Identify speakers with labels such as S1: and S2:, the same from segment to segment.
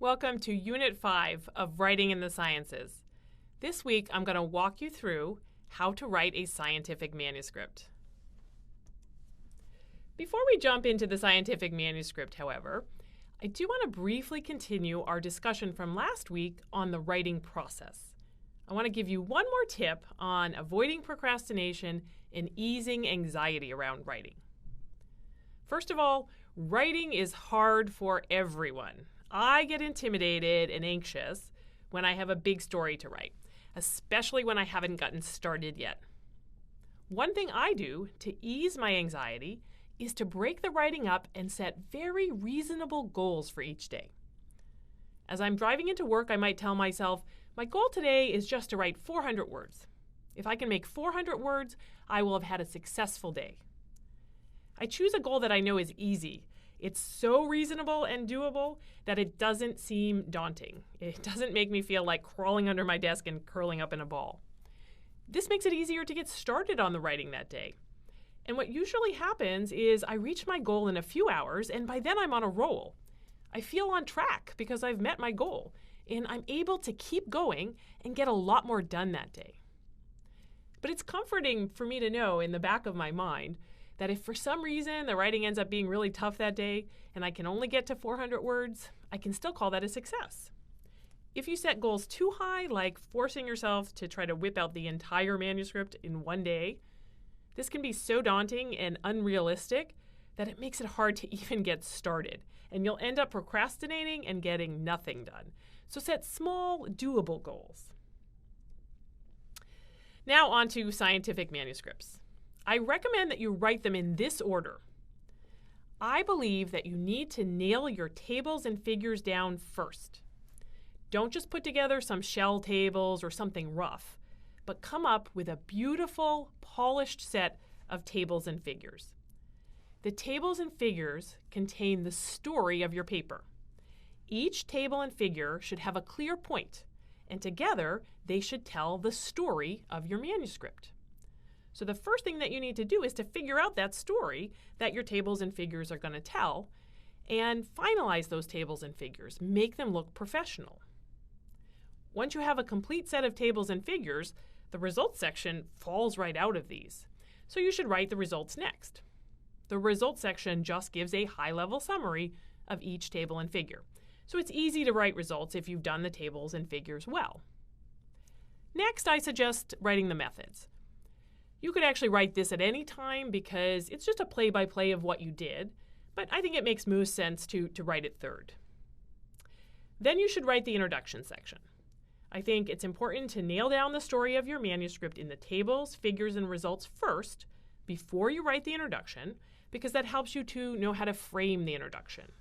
S1: Welcome to Unit 5 of Writing in the Sciences. This week I'm going to walk you through how to write a scientific manuscript. Before we jump into the scientific manuscript, however, I do want to briefly continue our discussion from last week on the writing process. I want to give you one more tip on avoiding procrastination and easing anxiety around writing. First of all, writing is hard for everyone. I get intimidated and anxious when I have a big story to write, especially when I haven't gotten started yet. One thing I do to ease my anxiety is to break the writing up and set very reasonable goals for each day. As I'm driving into work, I might tell myself, my goal today is just to write 400 words. If I can make 400 words, I will have had a successful day. I choose a goal that I know is easy. It's so reasonable and doable that it doesn't seem daunting. It doesn't make me feel like crawling under my desk and curling up in a ball. This makes it easier to get started on the writing that day. And what usually happens is I reach my goal in a few hours, and by then I'm on a roll. I feel on track because I've met my goal, and I'm able to keep going and get a lot more done that day. But it's comforting for me to know in the back of my mind that if for some reason the writing ends up being really tough that day and I can only get to 400 words, I can still call that a success. If you set goals too high, like forcing yourself to try to whip out the entire manuscript in one day, this can be so daunting and unrealistic that it makes it hard to even get started, and you'll end up procrastinating and getting nothing done. So set small, doable goals. Now on to scientific manuscripts. I recommend that you write them in this order. I believe that you need to nail your tables and figures down first. Don't just put together some shell tables or something rough, but come up with a beautiful, polished set of tables and figures. The tables and figures contain the story of your paper. Each table and figure should have a clear point, and together they should tell the story of your manuscript. So the first thing that you need to do is to figure out that story that your tables and figures are going to tell and finalize those tables and figures. Make them look professional. Once you have a complete set of tables and figures, the results section falls right out of these. So you should write the results next. The results section just gives a high-level summary of each table and figure. So it's easy to write results if you've done the tables and figures well. Next, I suggest writing the methods. You could actually write this at any time because it's just a play-by-play of what you did, but I think it makes most sense to write it third. Then you should write the introduction section. I think it's important to nail down the story of your manuscript in the tables, figures, and results first before you write the introduction, because that helps you to know how to frame the introduction.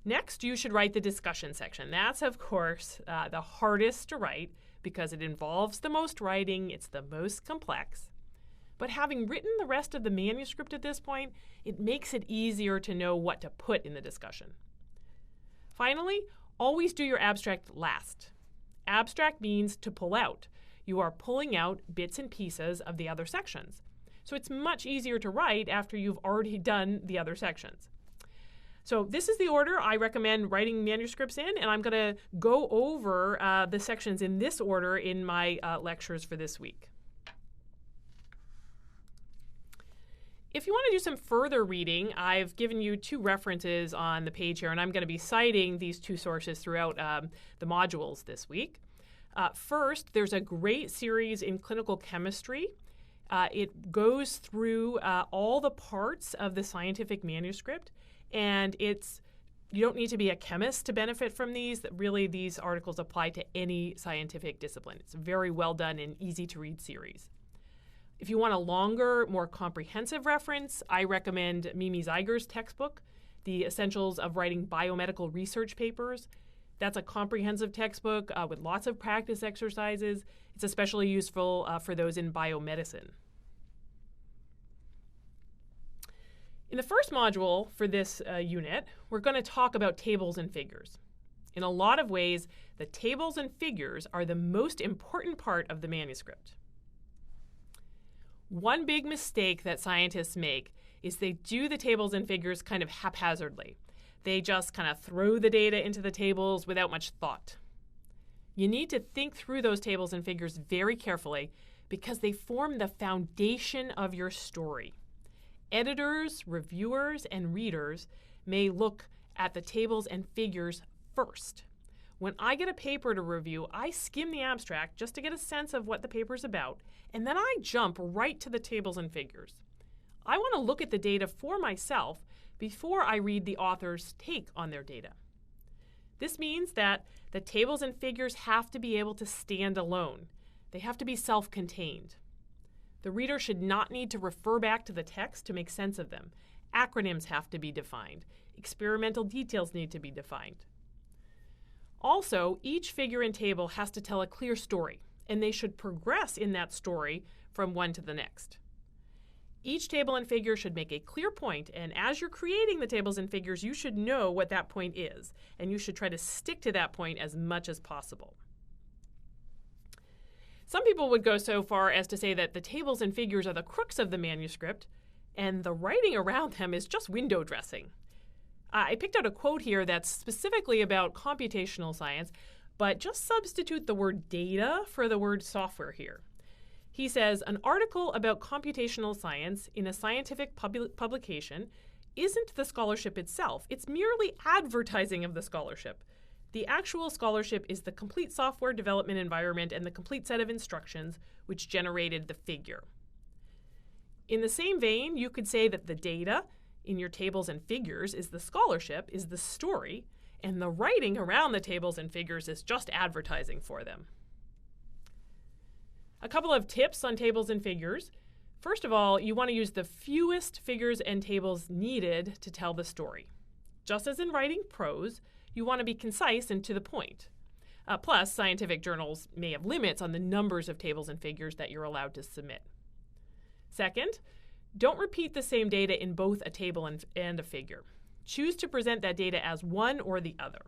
S1: Next, you should write the discussion section. That's, of course, the hardest to write because it involves the most writing, it's the most complex. But having written the rest of the manuscript at this point, it makes it easier to know what to put in the discussion. Finally, always do your abstract last. Abstract means to pull out. You are pulling out bits and pieces of the other sections. So it's much easier to write after you've already done the other sections. So this is the order I recommend writing manuscripts in, and I'm going to go over the sections in this order in my lectures for this week. If you want to do some further reading, I've given you two references on the page here, and I'm going to be citing these two sources throughout the modules this week. First, there's a great series in clinical chemistry. It goes through all the parts of the scientific manuscript. And you don't need to be a chemist to benefit from these. Really, these articles apply to any scientific discipline. It's a very well done and easy to read series. If you want a longer, more comprehensive reference, I recommend Mimi Zeiger's textbook, The Essentials of Writing Biomedical Research Papers. That's a comprehensive textbook with lots of practice exercises. It's especially useful for those in biomedicine. In the first module for this unit, we're going to talk about tables and figures. In a lot of ways, the tables and figures are the most important part of the manuscript. One big mistake that scientists make is they do the tables and figures kind of haphazardly. They just kind of throw the data into the tables without much thought. You need to think through those tables and figures very carefully because they form the foundation of your story. Editors, reviewers, and readers may look at the tables and figures first. When I get a paper to review, I skim the abstract just to get a sense of what the paper's about, and then I jump right to the tables and figures. I want to look at the data for myself before I read the author's take on their data. This means that the tables and figures have to be able to stand alone. They have to be self-contained. The reader should not need to refer back to the text to make sense of them. Acronyms have to be defined. Experimental details need to be defined. Also, each figure and table has to tell a clear story, and they should progress in that story from one to the next. Each table and figure should make a clear point, and as you're creating the tables and figures, you should know what that point is, and you should try to stick to that point as much as possible. Some people would go so far as to say that the tables and figures are the crux of the manuscript, and the writing around them is just window dressing. I picked out a quote here that's specifically about computational science, but just substitute the word data for the word software here. He says, an article about computational science in a scientific publication isn't the scholarship itself. It's merely advertising of the scholarship. The actual scholarship is the complete software development environment and the complete set of instructions which generated the figure. In the same vein, you could say that the data in your tables and figures is the scholarship, is the story, and the writing around the tables and figures is just advertising for them. A couple of tips on tables and figures. First of all, you want to use the fewest figures and tables needed to tell the story. Just as in writing prose, you want to be concise and to the point. Plus, scientific journals may have limits on the numbers of tables and figures that you're allowed to submit. Second, don't repeat the same data in both a table and a figure. Choose to present that data as one or the other.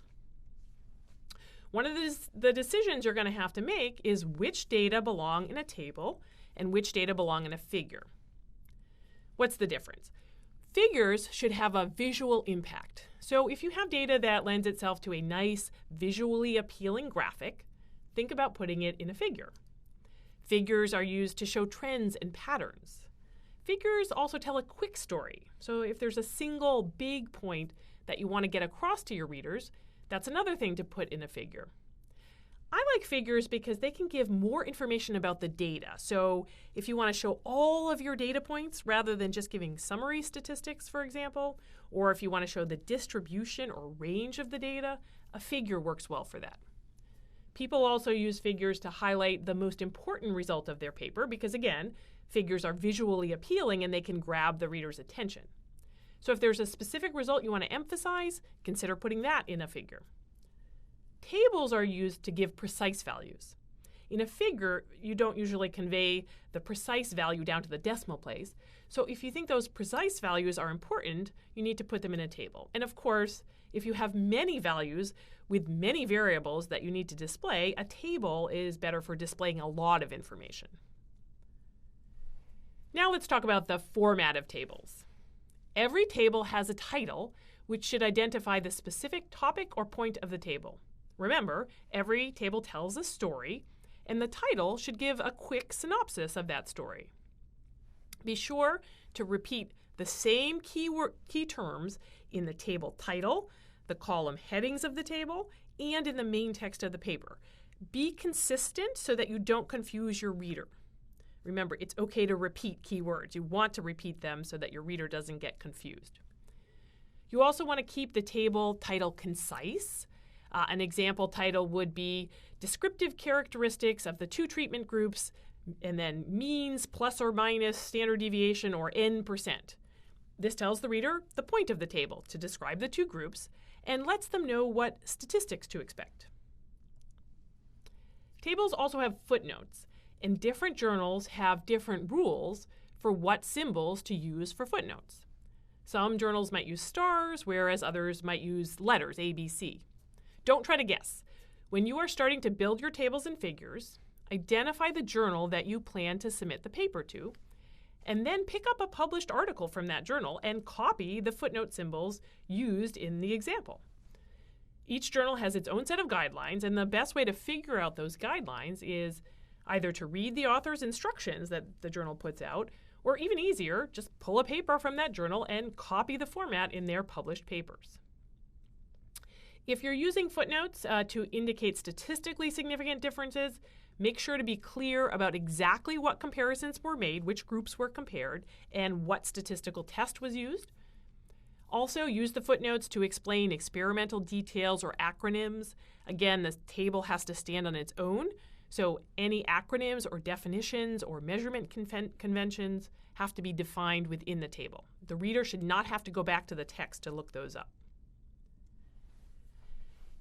S1: One of the decisions you're going to have to make is which data belong in a table and which data belong in a figure. What's the difference? Figures should have a visual impact. So if you have data that lends itself to a nice, visually appealing graphic, think about putting it in a figure. Figures are used to show trends and patterns. Figures also tell a quick story. So if there's a single big point that you want to get across to your readers, that's another thing to put in a figure. I like figures because they can give more information about the data. So if you want to show all of your data points rather than just giving summary statistics, for example, or if you want to show the distribution or range of the data, a figure works well for that. People also use figures to highlight the most important result of their paper because, again, figures are visually appealing and they can grab the reader's attention. So if there's a specific result you want to emphasize, consider putting that in a figure. Tables are used to give precise values. In a figure, you don't usually convey the precise value down to the decimal place. So if you think those precise values are important, you need to put them in a table. And of course, if you have many values with many variables that you need to display, a table is better for displaying a lot of information. Now let's talk about the format of tables. Every table has a title, which should identify the specific topic or point of the table. Remember, every table tells a story, and the title should give a quick synopsis of that story. Be sure to repeat the same key terms in the table title, the column headings of the table, and in the main text of the paper. Be consistent so that you don't confuse your reader. Remember, it's okay to repeat keywords. You want to repeat them so that your reader doesn't get confused. You also want to keep the table title concise. An example title would be descriptive characteristics of the two treatment groups, and then means, plus or minus, standard deviation, or n%. This tells the reader the point of the table to describe the two groups and lets them know what statistics to expect. Tables also have footnotes, and different journals have different rules for what symbols to use for footnotes. Some journals might use stars, whereas others might use letters, A, B, C. Don't try to guess. When you are starting to build your tables and figures, identify the journal that you plan to submit the paper to, and then pick up a published article from that journal and copy the footnote symbols used in the example. Each journal has its own set of guidelines, and the best way to figure out those guidelines is either to read the author's instructions that the journal puts out, or even easier, just pull a paper from that journal and copy the format in their published papers. If you're using footnotes to indicate statistically significant differences, make sure to be clear about exactly what comparisons were made, which groups were compared, and what statistical test was used. Also, use the footnotes to explain experimental details or acronyms. Again, the table has to stand on its own, so any acronyms or definitions or measurement conventions have to be defined within the table. The reader should not have to go back to the text to look those up.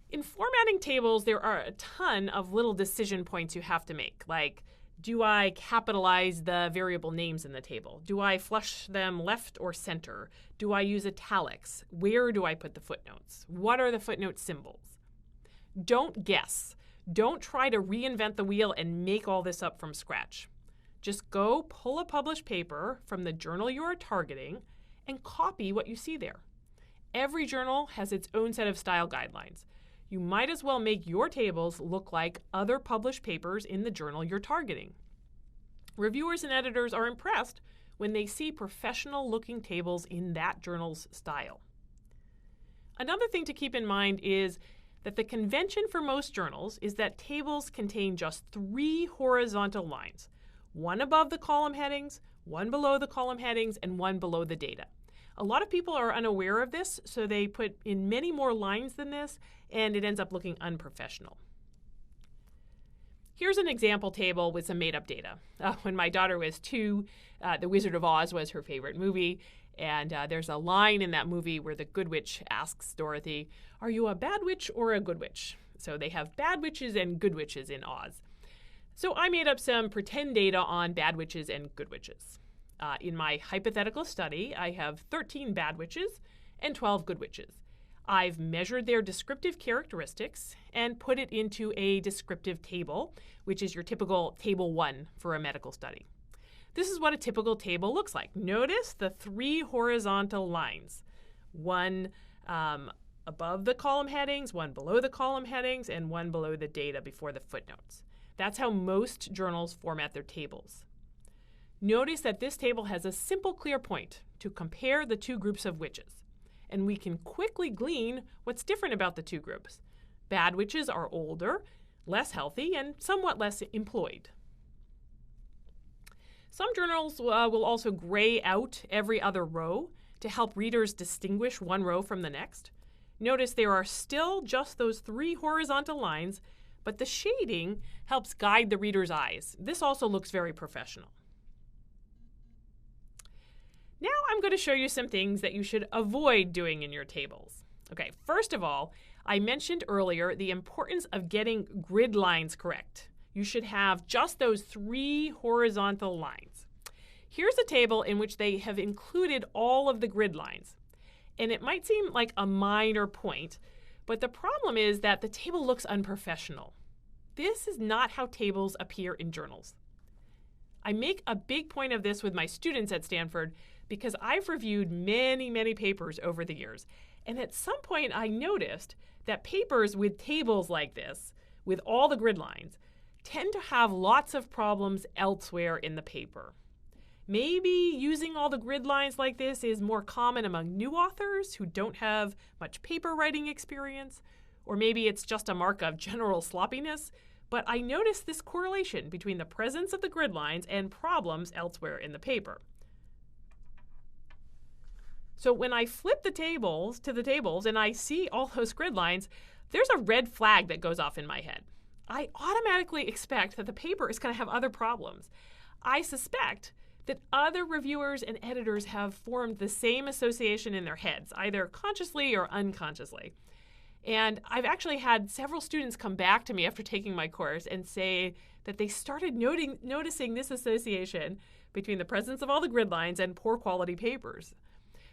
S1: In formatting tables, there are a ton of little decision points you have to make, like, do I capitalize the variable names in the table? Do I flush them left or center? Do I use italics? Where do I put the footnotes? What are the footnote symbols? Don't guess. Don't try to reinvent the wheel and make all this up from scratch. Just go pull a published paper from the journal you are targeting and copy what you see there. Every journal has its own set of style guidelines. You might as well make your tables look like other published papers in the journal you're targeting. Reviewers and editors are impressed when they see professional-looking tables in that journal's style. Another thing to keep in mind is that the convention for most journals is that tables contain just 3 horizontal lines, one above the column headings, one below the column headings, and one below the data. A lot of people are unaware of this, so they put in many more lines than this, and it ends up looking unprofessional. Here's an example table with some made-up data. When my daughter was 2, The Wizard of Oz was her favorite movie, and there's a line in that movie where the good witch asks Dorothy, "Are you a bad witch or a good witch?" So they have bad witches and good witches in Oz. So I made up some pretend data on bad witches and good witches. In my hypothetical study, I have 13 bad witches and 12 good witches. I've measured their descriptive characteristics and put it into a descriptive table, which is your typical table 1 for a medical study. This is what a typical table looks like. Notice the 3 horizontal lines, one above the column headings, one below the column headings, and one below the data before the footnotes. That's how most journals format their tables. Notice that this table has a simple clear point to compare the 2 groups of witches, and we can quickly glean what's different about the 2 groups. Bad witches are older, less healthy, and somewhat less employed. Some journals will also gray out every other row to help readers distinguish one row from the next. Notice there are still just those 3 horizontal lines, but the shading helps guide the reader's eyes. This also looks very professional. Now I'm going to show you some things that you should avoid doing in your tables. Okay, first of all, I mentioned earlier the importance of getting grid lines correct. You should have just those 3 horizontal lines. Here's a table in which they have included all of the grid lines. And it might seem like a minor point, but the problem is that the table looks unprofessional. This is not how tables appear in journals. I make a big point of this with my students at Stanford because I've reviewed many papers over the years. And at some point I noticed that papers with tables like this, with all the grid lines, tend to have lots of problems elsewhere in the paper. Maybe using all the grid lines like this is more common among new authors who don't have much paper writing experience, or maybe it's just a mark of general sloppiness, but I noticed this correlation between the presence of the grid lines and problems elsewhere in the paper. So when I flip the tables to the tables and I see all those grid lines, there's a red flag that goes off in my head. I automatically expect that the paper is going to have other problems. I suspect that other reviewers and editors have formed the same association in their heads, either consciously or unconsciously. And I've actually had several students come back to me after taking my course and say that they started noticing this association between the presence of all the grid lines and poor quality papers.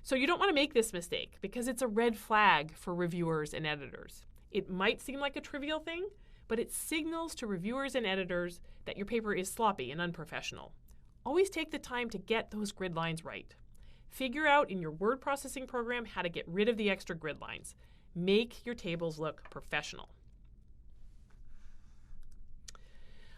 S1: So you don't want to make this mistake because it's a red flag for reviewers and editors. It might seem like a trivial thing, but it signals to reviewers and editors that your paper is sloppy and unprofessional. always take the time to get those grid lines right. Figure out in your word processing program how to get rid of the extra grid lines. Make your tables look professional.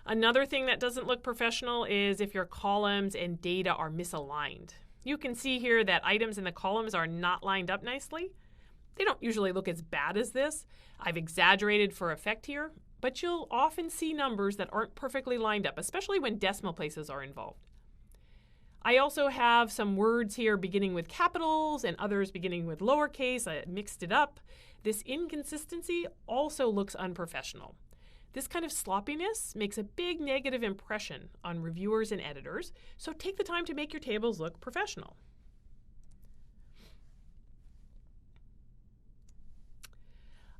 S1: Another thing that doesn't look professional is if your columns and data are misaligned. You can see here that items in the columns are not lined up nicely. They don't usually look as bad as this. I've exaggerated for effect here, but you'll often see numbers that aren't perfectly lined up, especially when decimal places are involved. I also have some words here beginning with capitals and others beginning with lowercase. I mixed it up. This inconsistency also looks unprofessional. This kind of sloppiness makes a big negative impression on reviewers and editors, so take the time to make your tables look professional.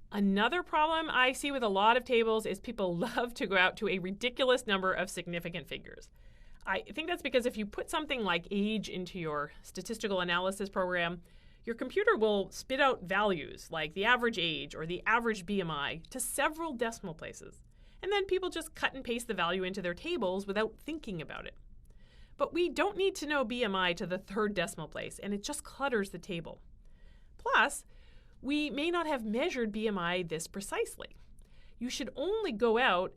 S1: Another problem I see with a lot of tables is people love to go out to a ridiculous number of significant figures. I think that's because if you put something like age into your statistical analysis program, your computer will spit out values like the average age or the average BMI to several decimal places. And then people just cut and paste the value into their tables without thinking about it. But we don't need to know BMI to the third decimal place, and it just clutters the table. Plus, we may not have measured BMI this precisely. You should only go out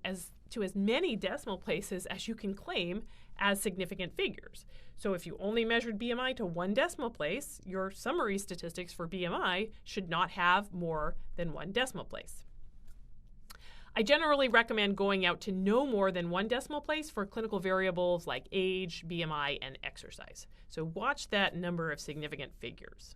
S1: to as many decimal places as you can claim as significant figures. So if you only measured BMI to one decimal place, your summary statistics for BMI should not have more than one decimal place. I generally recommend going out to no more than one decimal place for clinical variables like age, BMI, and exercise. So watch that number of significant figures.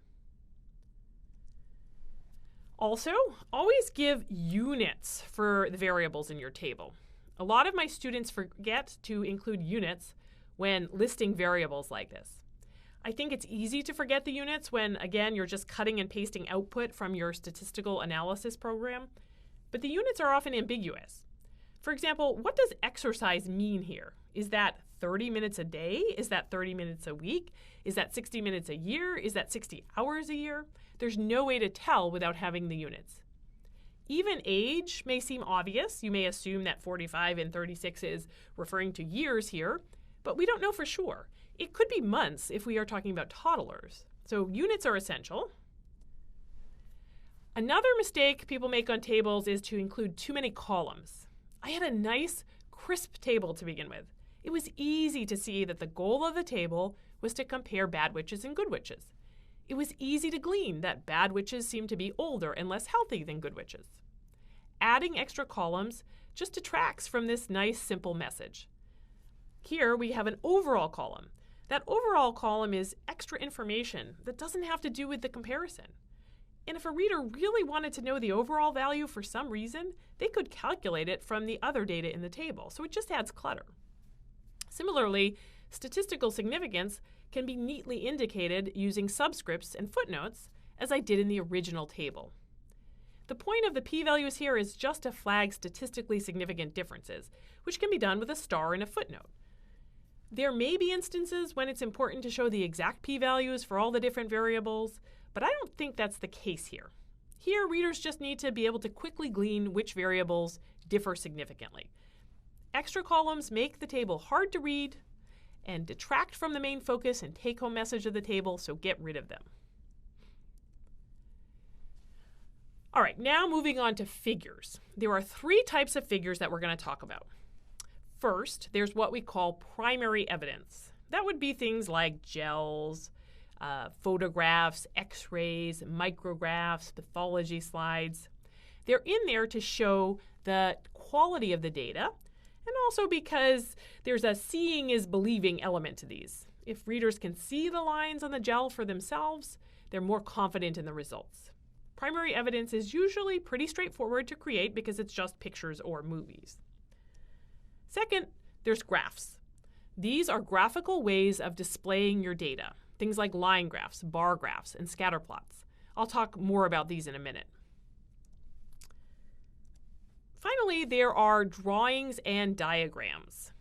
S1: Also, always give units for the variables in your table. A lot of my students forget to include units when listing variables like this. I think it's easy to forget the units when, again, you're just cutting and pasting output from your statistical analysis program, but the units are often ambiguous. For example, what does exercise mean here? Is that 30 minutes a day? Is that 30 minutes a week? Is that 60 minutes a year? Is that 60 hours a year? There's no way to tell without having the units. Even age may seem obvious. You may assume that 45 and 36 is referring to years here, but we don't know for sure. It could be months if we are talking about toddlers. So units are essential. Another mistake people make on tables is to include too many columns. I had a nice, crisp table to begin with. It was easy to see that the goal of the table was to compare bad witches and good witches. It was easy to glean that bad witches seemed to be older and less healthy than good witches. Adding extra columns just detracts from this nice, simple message. Here we have an overall column. That overall column is extra information that doesn't have to do with the comparison. And if a reader really wanted to know the overall value for some reason, they could calculate it from the other data in the table, so it just adds clutter. Similarly, statistical significance can be neatly indicated using subscripts and footnotes, as I did in the original table. The point of the p-values here is just to flag statistically significant differences, which can be done with a star and a footnote. There may be instances when it's important to show the exact p-values for all the different variables, but I don't think that's the case here. Here, readers just need to be able to quickly glean which variables differ significantly. Extra columns make the table hard to read and detract from the main focus and take-home message of the table, so get rid of them. All right, now moving on to figures. There are three types of figures that we're going to talk about. First, there's what we call primary evidence. That would be things like gels, photographs, x-rays, micrographs, pathology slides. They're in there to show the quality of the data, and also because there's a seeing is believing element to these. If readers can see the lines on the gel for themselves, they're more confident in the results. Primary evidence is usually pretty straightforward to create because it's just pictures or movies. Second, there's graphs. These are graphical ways of displaying your data, things like line graphs, bar graphs, and scatter plots. I'll talk more about these in a minute. Finally, there are drawings and diagrams.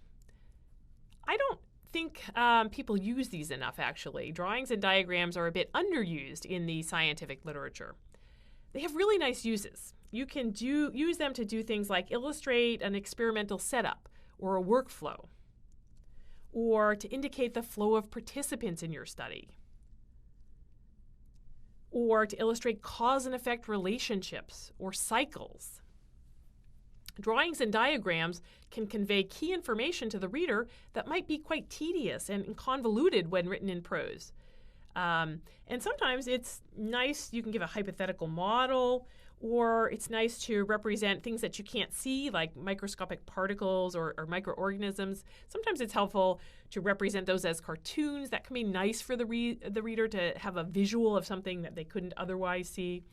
S1: I don't think people use these enough, actually. Drawings and diagrams are a bit underused in the scientific literature. They have really nice uses. You can use them to do things like illustrate an experimental setup or a workflow. or to indicate the flow of participants in your study, or to illustrate cause and effect relationships or cycles. Drawings and diagrams can convey key information to the reader that might be quite tedious and convoluted when written in prose. And sometimes it's nice, you can give a hypothetical model, or it's nice to represent things that you can't see, like microscopic particles or microorganisms. Sometimes it's helpful to represent those as cartoons. That can be nice for the reader to have a visual of something that they couldn't otherwise see.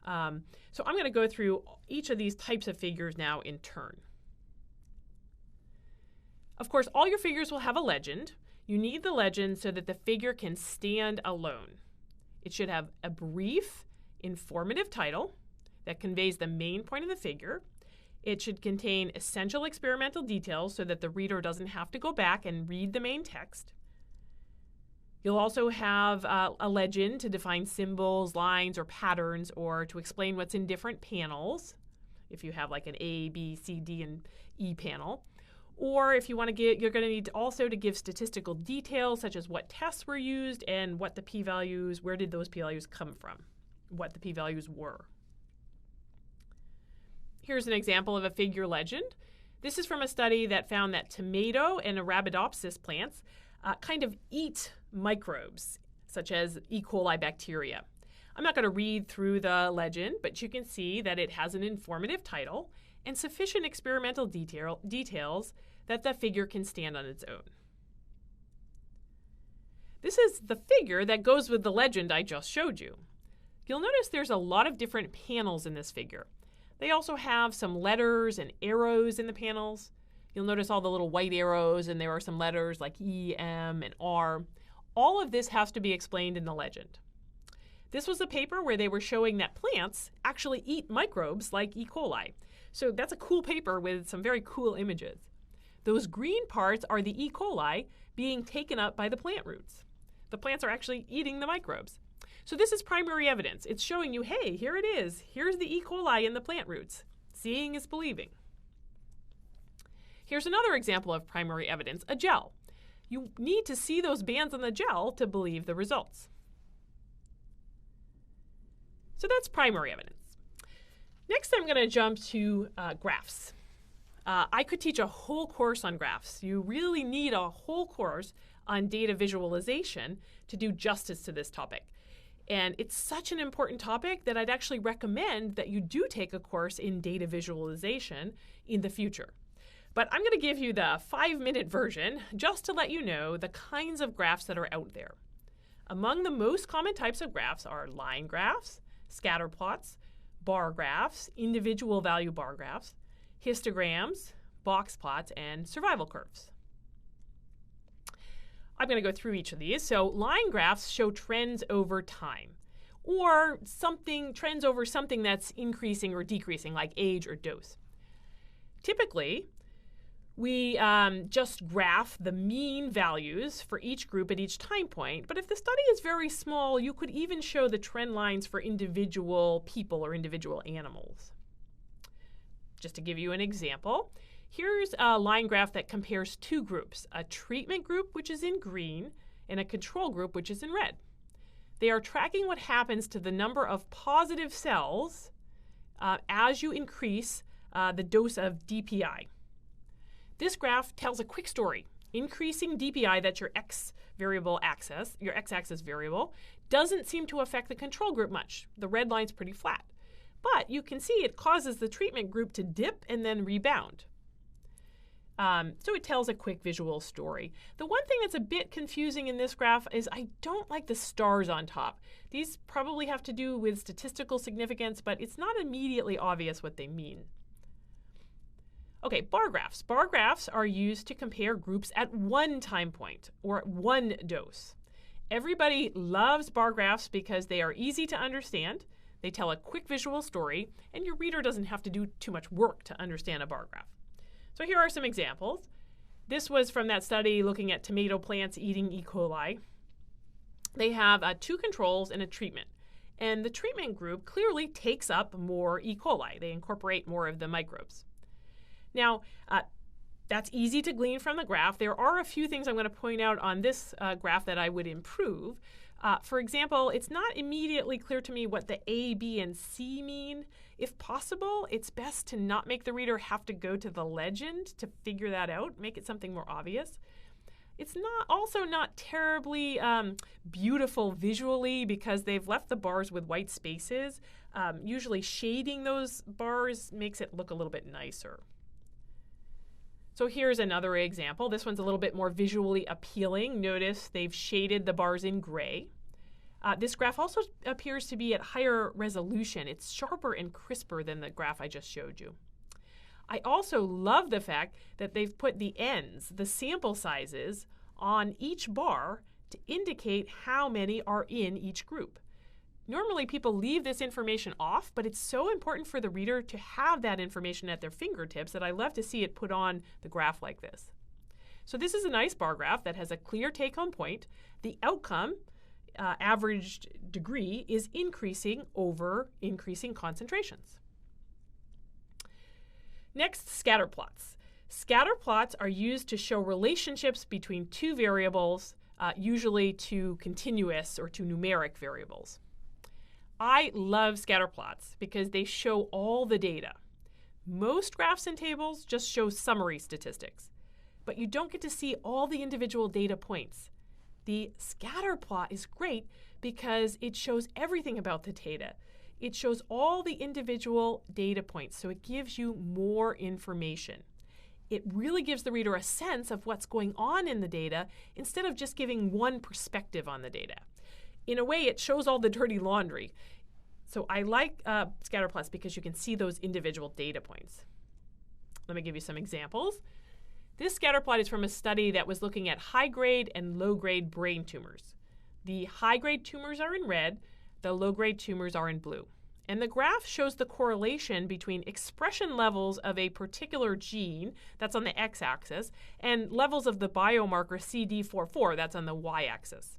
S1: So I'm going to go through each of these types of figures now in turn. Of course, all your figures will have a legend. You need the legend so that the figure can stand alone. It should have a brief, informative title that conveys the main point of the figure. It should contain essential experimental details so that the reader doesn't have to go back and read the main text. You'll also have a legend to define symbols, lines, or patterns, or to explain what's in different panels, if you have like an A, B, C, D, and E panel. Or if you want to get, you're going to need also to give statistical details, such as what tests were used and what the p-values, where did those p-values come from, what the p-values were. Here's an example of a figure legend. This is from a study that found that tomato and Arabidopsis plants kind of eat microbes, such as E. coli bacteria. I'm not going to read through the legend, but you can see that it has an informative title and sufficient experimental details that the figure can stand on its own. This is the figure that goes with the legend I just showed you. You'll notice there's a lot of different panels in this figure. They also have some letters and arrows in the panels. You'll notice all the little white arrows, and there are some letters like E, M, and R. All of this has to be explained in the legend. This was a paper where they were showing that plants actually eat microbes like E. coli. So that's a cool paper with some very cool images. Those green parts are the E. coli being taken up by the plant roots. The plants are actually eating the microbes. So this is primary evidence. It's showing you, hey, here it is. Here's the E. coli in the plant roots. Seeing is believing. Here's another example of primary evidence, a gel. You need to see those bands on the gel to believe the results. So that's primary evidence. Next, I'm going to jump to graphs. I could teach a whole course on graphs. You really need a whole course on data visualization to do justice to this topic. And it's such an important topic that I'd actually recommend that you do take a course in data visualization in the future. But I'm going to give you the 5-minute version just to let you know the kinds of graphs that are out there. Among the most common types of graphs are line graphs, scatter plots, bar graphs, individual value bar graphs, histograms, box plots, and survival curves. I'm going to go through each of these. So line graphs show trends over time, or trends over something that's increasing or decreasing, like age or dose. Typically, we just graph the mean values for each group at each time point, but if the study is very small, you could even show the trend lines for individual people or individual animals. Just to give you an example, here's a line graph that compares two groups, a treatment group, which is in green, and a control group, which is in red. They are tracking what happens to the number of positive cells as you increase the dose of DPI. This graph tells a quick story. Increasing DPI, that's your x variable axis, your x-axis variable, doesn't seem to affect the control group much. The red line's pretty flat. But you can see it causes the treatment group to dip and then rebound. So it tells a quick visual story. The one thing that's a bit confusing in this graph is I don't like the stars on top. These probably have to do with statistical significance, but it's not immediately obvious what they mean. Okay, bar graphs. Bar graphs are used to compare groups at one time point or at one dose. Everybody loves bar graphs because they are easy to understand, they tell a quick visual story, and your reader doesn't have to do too much work to understand a bar graph. So here are some examples. This was from that study looking at tomato plants eating E. coli. They have 2 controls and a treatment. And the treatment group clearly takes up more E. coli. They incorporate more of the microbes. Now, That's easy to glean from the graph. There are a few things I'm going to point out on this graph that I would improve. For example, it's not immediately clear to me what the A, B, and C mean. If possible, it's best to not make the reader have to go to the legend to figure that out, make it something more obvious. It's also not terribly beautiful visually because they've left the bars with white spaces. Usually shading those bars makes it look a little bit nicer. So here's another example. This one's a little bit more visually appealing. Notice they've shaded the bars in gray. This graph also appears to be at higher resolution. It's sharper and crisper than the graph I just showed you. I also love the fact that they've put the n's, the sample sizes, on each bar to indicate how many are in each group. Normally people leave this information off, but it's so important for the reader to have that information at their fingertips that I love to see it put on the graph like this. So this is a nice bar graph that has a clear take-home point. The outcome, averaged degree, is increasing over increasing concentrations. Next, scatter plots. Scatter plots are used to show relationships between two variables, usually two continuous or two numeric variables. I love scatter plots because they show all the data. Most graphs and tables just show summary statistics, but you don't get to see all the individual data points. The scatter plot is great because it shows everything about the data. It shows all the individual data points, so it gives you more information. It really gives the reader a sense of what's going on in the data instead of just giving one perspective on the data. In a way, it shows all the dirty laundry. So I like scatter plots because you can see those individual data points. Let me give you some examples. This scatter plot is from a study that was looking at high-grade and low-grade brain tumors. The high-grade tumors are in red, the low-grade tumors are in blue. And the graph shows the correlation between expression levels of a particular gene, that's on the x-axis, and levels of the biomarker CD44, that's on the y-axis.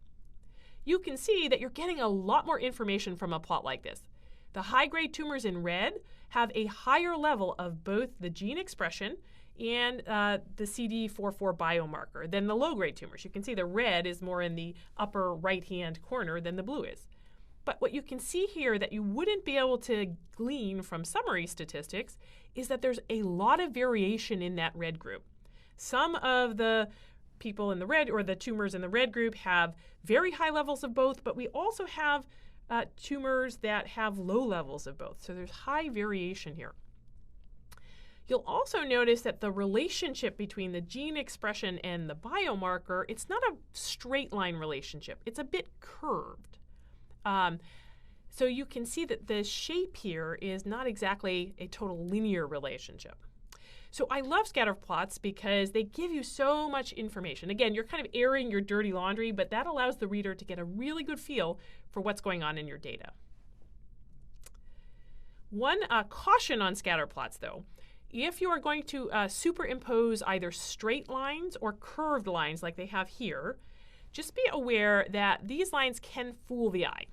S1: You can see that you're getting a lot more information from a plot like this. The high-grade tumors in red have a higher level of both the gene expression and the CD44 biomarker than the low-grade tumors. You can see the red is more in the upper right-hand corner than the blue is. But what you can see here that you wouldn't be able to glean from summary statistics is that there's a lot of variation in that red group. Some of the people in the red, or the tumors in the red group, have very high levels of both, but we also have tumors that have low levels of both. So there's high variation here. You'll also notice that the relationship between the gene expression and the biomarker, it's not a straight line relationship. It's a bit curved. So you can see that the shape here is not exactly a total linear relationship. So I love scatter plots because they give you so much information. Again, you're kind of airing your dirty laundry, but that allows the reader to get a really good feel for what's going on in your data. One caution on scatter plots, though. If you are going to superimpose either straight lines or curved lines like they have here, just be aware that these lines can fool the eye.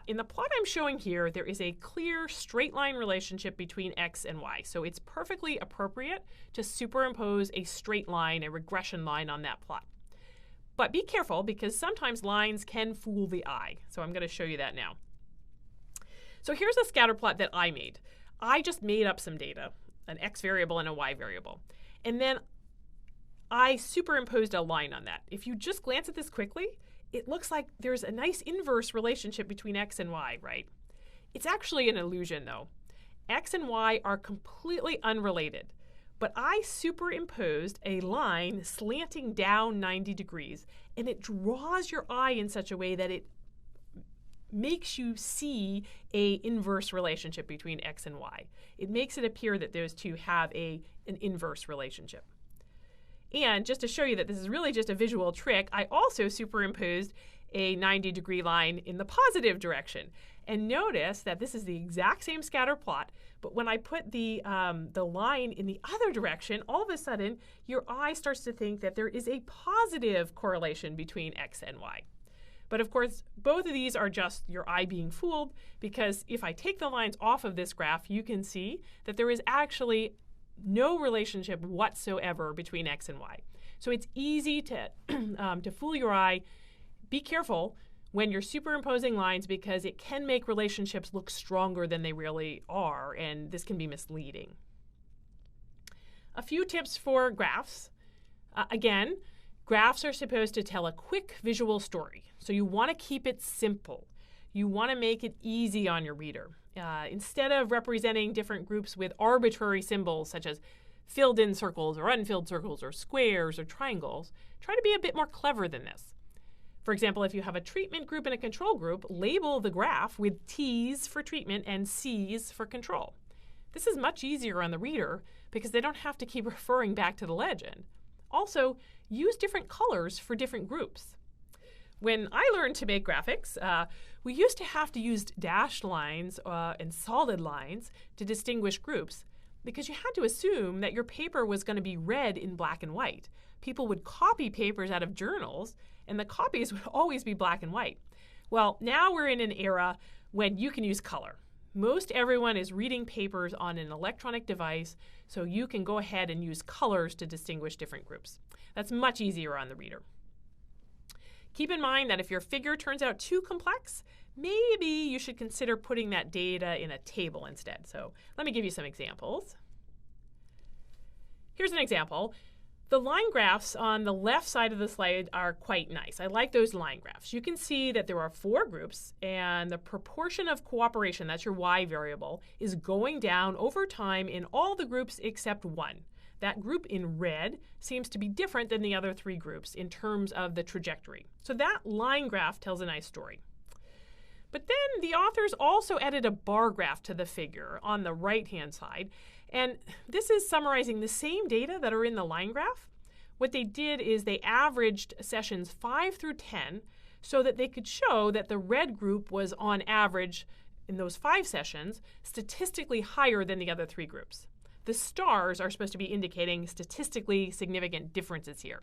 S1: In the plot I'm showing here, there is a clear straight line relationship between x and y. So it's perfectly appropriate to superimpose a straight line, a regression line on that plot. But be careful because sometimes lines can fool the eye. So I'm going to show you that now. So here's a scatter plot that I made. I just made up some data, an x variable and a y variable. And then I superimposed a line on that. If you just glance at this quickly, it looks like there's a nice inverse relationship between x and y, right? It's actually an illusion, though. X and y are completely unrelated, but I superimposed a line slanting down 90 degrees, and it draws your eye in such a way that it makes you see an inverse relationship between x and y. It makes it appear that those two have an inverse relationship. And just to show you that this is really just a visual trick, I also superimposed a 90-degree line in the positive direction. And notice that this is the exact same scatter plot, but when I put the line in the other direction, all of a sudden your eye starts to think that there is a positive correlation between x and y. But of course, both of these are just your eye being fooled, because if I take the lines off of this graph, you can see that there is actually no relationship whatsoever between X and Y. So it's easy to, to fool your eye. Be careful when you're superimposing lines because it can make relationships look stronger than they really are, and this can be misleading. A few tips for graphs. Again, graphs are supposed to tell a quick visual story, so you want to keep it simple. You want to make it easy on your reader. Instead of representing different groups with arbitrary symbols such as filled-in circles or unfilled circles or squares or triangles, try to be a bit more clever than this. For example, if you have a treatment group and a control group, label the graph with T's for treatment and C's for control. This is much easier on the reader because they don't have to keep referring back to the legend. Also, use different colors for different groups. When I learned to make graphics, we used to have to use dashed lines and solid lines to distinguish groups because you had to assume that your paper was going to be read in black and white. People would copy papers out of journals, and the copies would always be black and white. Well, now we're in an era when you can use color. Most everyone is reading papers on an electronic device, so you can go ahead and use colors to distinguish different groups. That's much easier on the reader. Keep in mind that if your figure turns out too complex, maybe you should consider putting that data in a table instead. So let me give you some examples. Here's an example. The line graphs on the left side of the slide are quite nice. I like those line graphs. You can see that there are 4 groups, and the proportion of cooperation, that's your Y variable, is going down over time in all the groups except one. That group in red seems to be different than the other 3 groups in terms of the trajectory. So that line graph tells a nice story. But then the authors also added a bar graph to the figure on the right-hand side, and this is summarizing the same data that are in the line graph. What they did is they averaged sessions 5 through 10 so that they could show that the red group was on average in those 5 sessions statistically higher than the other 3 groups. The stars are supposed to be indicating statistically significant differences here.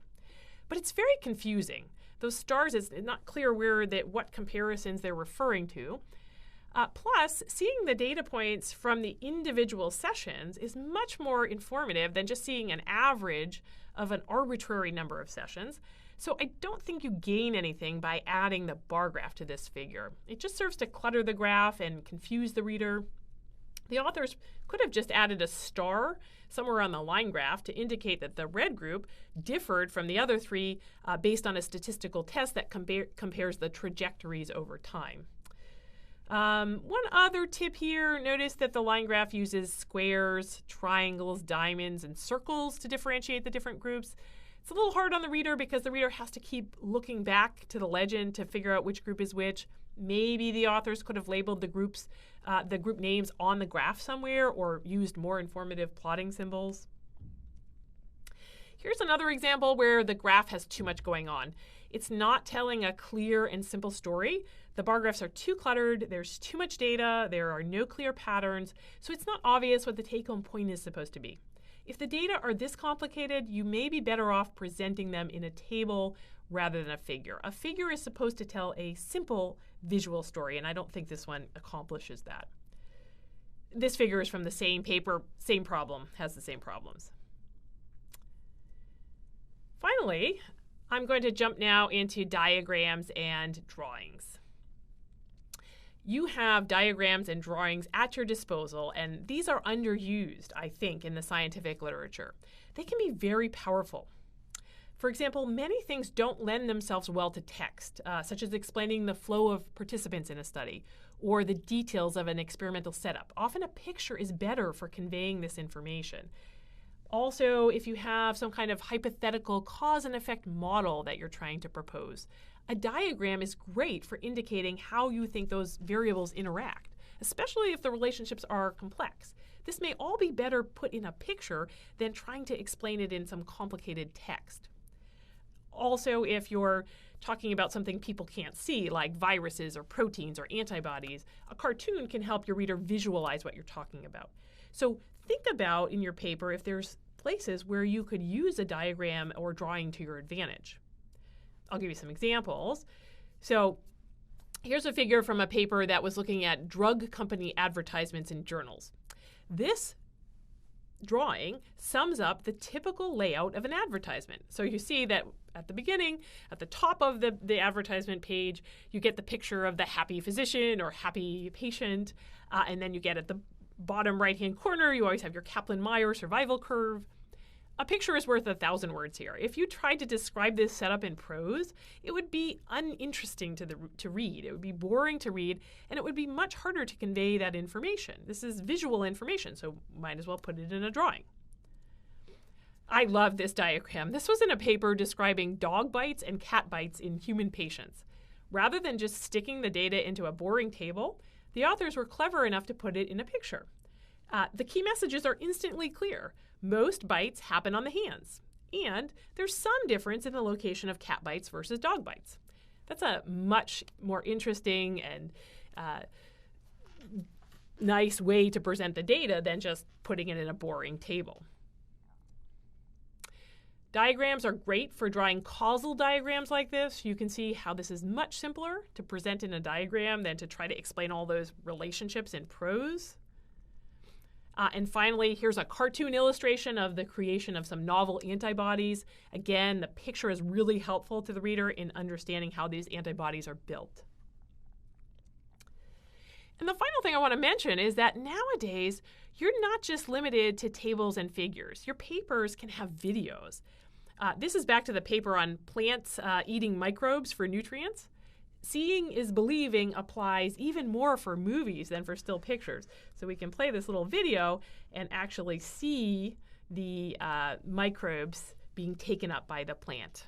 S1: But it's very confusing. Those stars, it's not clear what comparisons they're referring to. Plus, seeing the data points from the individual sessions is much more informative than just seeing an average of an arbitrary number of sessions. So I don't think you gain anything by adding the bar graph to this figure. It just serves to clutter the graph and confuse the reader. The authors could have just added a star somewhere on the line graph to indicate that the red group differed from the other 3 based on a statistical test that compares the trajectories over time. One other tip here, notice that the line graph uses squares, triangles, diamonds, and circles to differentiate the different groups. It's a little hard on the reader because the reader has to keep looking back to the legend to figure out which group is which. Maybe the authors could have labeled the group names on the graph somewhere or used more informative plotting symbols. Here's another example where the graph has too much going on. It's not telling a clear and simple story. The bar graphs are too cluttered, there's too much data, there are no clear patterns, so it's not obvious what the take-home point is supposed to be. If the data are this complicated, you may be better off presenting them in a table rather than a figure. A figure is supposed to tell a simple visual story, and I don't think this one accomplishes that. This figure is from the same paper, same problem, has the same problems. Finally, I'm going to jump now into diagrams and drawings. You have diagrams and drawings at your disposal, and these are underused, I think, in the scientific literature. They can be very powerful. For example, many things don't lend themselves well to text, such as explaining the flow of participants in a study or the details of an experimental setup. Often a picture is better for conveying this information. Also, if you have some kind of hypothetical cause and effect model that you're trying to propose, a diagram is great for indicating how you think those variables interact, especially if the relationships are complex. This may all be better put in a picture than trying to explain it in some complicated text. Also, if you're talking about something people can't see, like viruses or proteins or antibodies, a cartoon can help your reader visualize what you're talking about. So think about in your paper if there's places where you could use a diagram or drawing to your advantage. I'll give you some examples. So here's a figure from a paper that was looking at drug company advertisements in journals. This drawing sums up the typical layout of an advertisement. So you see that at the beginning, at the top of the advertisement page, you get the picture of the happy physician or happy patient, and then you get at the bottom right-hand corner, you always have your Kaplan-Meier survival curve. A picture is worth 1,000 words here. If you tried to describe this setup in prose, it would be uninteresting to read. It would be boring to read, and it would be much harder to convey that information. This is visual information, so might as well put it in a drawing. I love this diagram. This was in a paper describing dog bites and cat bites in human patients. Rather than just sticking the data into a boring table, the authors were clever enough to put it in a picture. The key messages are instantly clear. Most bites happen on the hands, and there's some difference in the location of cat bites versus dog bites. That's a much more interesting and nice way to present the data than just putting it in a boring table. Diagrams are great for drawing causal diagrams like this. You can see how this is much simpler to present in a diagram than to try to explain all those relationships in prose. And finally, here's a cartoon illustration of the creation of some novel antibodies. Again, the picture is really helpful to the reader in understanding how these antibodies are built. And the final thing I want to mention is that nowadays, you're not just limited to tables and figures. Your papers can have videos. This is back to the paper on plants eating microbes for nutrients. Seeing is believing applies even more for movies than for still pictures. So we can play this little video and actually see the microbes being taken up by the plant.